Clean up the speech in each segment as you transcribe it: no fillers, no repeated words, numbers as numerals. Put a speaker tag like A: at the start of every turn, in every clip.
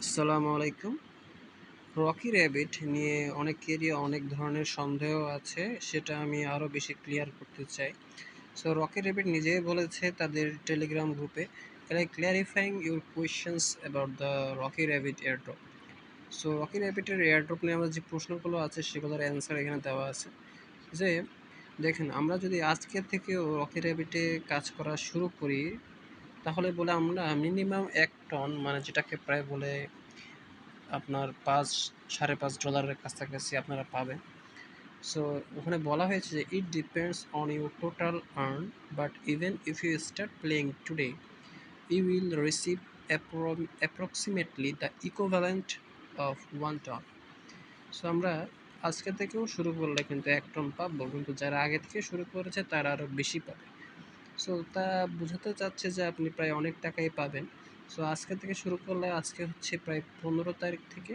A: আসসালামু আলাইকুম। Rocky rabbit নিয়ে অনেকেরই অনেক ধরনের সন্দেহ আছে, সেটা আমি আরও বেশি ক্লিয়ার করতে চাই। সো রকি র্যাবিট নিজেই বলেছে তাদের টেলিগ্রাম গ্রুপে, clarifying your questions about the Rocky Rabbit airdrop. So Rocky র্যাবিটের এয়ারড্রপ নিয়ে আমার যে প্রশ্নগুলো আছে সেগুলোর অ্যান্সার এখানে দেওয়া আছে। যে দেখেন, আমরা যদি আজকে থেকেও রকি র্যাবিটে কাজ করা শুরু করি, তাহলে বলে আমরা মিনিমাম 1 টন, মানে যেটাকে প্রায় বলে আপনার $5-5.5 কাছাকাছি আপনারা পাবেন। সো ওখানে বলা হয়েছে যে it depends on your total earn, but even if you start playing today you will receive approximately the equivalent of 1 ton. So আমরা আজকে থেকেও শুরু করলে কিন্তু 1 টন পাবো, কিন্তু যারা আগে থেকে শুরু করেছে তারা আরও বেশি পাবে। সো তা বোঝাতে চাচ্ছে যে আপনি প্রায় অনেক টাকাই পাবেন। সো আজকে থেকে শুরু করলে, আজকে হচ্ছে প্রায় 15 তারিখ থেকে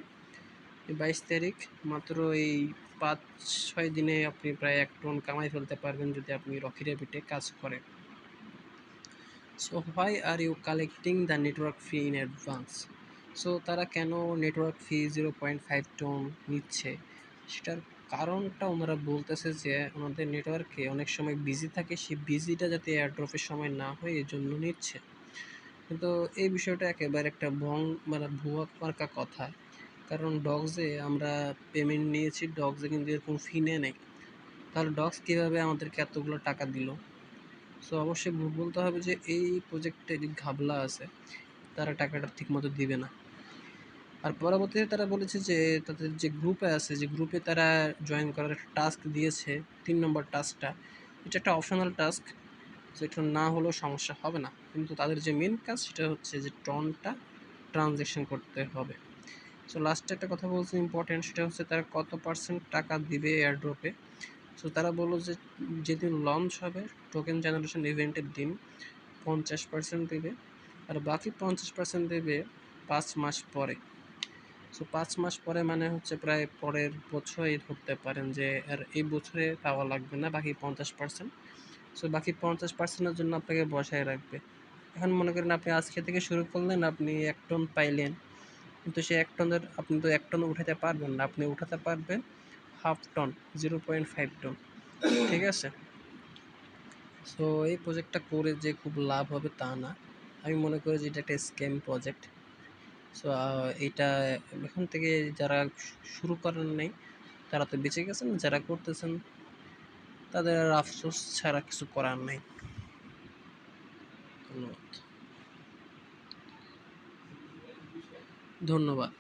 A: 22 তারিখ, মাত্র এই 5-6 দিনে আপনি প্রায় 1 টন কামাই ফেলতে পারবেন যদি আপনি রকি র্যাবিটে কাজ করেন। So why are you collecting the network fee in advance? So তারা কেন নেটওয়ার্ক ফি 0.5 টন নিচ্ছে, সেটার কারণটা ওনারা বলতেছে যে ওনাদের নেটওয়ার্কে অনেক সময় বিজি থাকে, সেই বিজিটা যাতে এয়ারড্রপের সময় না হয় এই জন্য নিচ্ছে। কিন্তু এই বিষয়টা একেবারে একটা মানে ভুয়া মার্কা কথা। কারণ ডগসে আমরা পেমেন্ট নিয়েছি, ডগসে কিন্তু এরকম ফি নেয় নাই। তাহলে ডগস কীভাবে আমাদেরকে এতগুলো টাকা দিল? সো অবশ্যই বলতে হবে যে এই প্রজেক্টে যে ঘাবলা আছে তারা টাকাটা ঠিকমতো দিবে না। আর পরবর্তীতে তারা বলেছে যে তাদের যে গ্রুপে আছে, যে গ্রুপে তারা জয়েন করার একটা টাস্ক দিয়েছে, 3 নম্বর টাস্কটা, এটা একটা অপশনাল টাস্ক। সো এটা না হলেও সমস্যা হবে না, কিন্তু তাদের যে মেন কাজ সেটা হচ্ছে যে টনটা ট্রানজ্যাকশন করতে হবে। সো লাস্টে একটা কথা বলছে ইম্পর্টেন্ট, সেটা হচ্ছে তারা কত পার্সেন্ট টাকা দিবে এয়ারড্রপে। সো তারা বললো যে যেদিন লঞ্চ হবে টোকেন জেনারেশন ইভেন্টের দিন 50% দেবে, আর বাকি 50% দেবে 5 মাস পরে। সো 5 মাস পরে মানে হচ্ছে প্রায় পরের বছরই ধরতে পারেন যে আর এই বছরে পাওয়া লাগবে না বাকি 50%। সো বাকি 50%-এর জন্য আপনাকে বসায় রাখবে। এখন মনে করেন আপনি আজকে থেকে শুরু করলেন, আপনি 1 টন পাইলেন, কিন্তু সেই 1 টনের আপনি তো 1 টন উঠাতে পারবেন না, আপনি উঠাতে পারবেন 1/2 টন, 0.5 টন। ঠিক আছে? সো এই প্রজেক্টটা করে যে খুব লাভ হবে তা না। আমি মনে করি যে এটা একটা স্ক্যাম প্রজেক্ট। সো এইটা এখন থেকে যারা শুরু করেন নাই তারা তো বেঁচে গেছেন, যারা করতেছেন তাদের আর আফসোস ছাড়া কিছু করার নাই। ধন্যবাদ। ধন্যবাদ।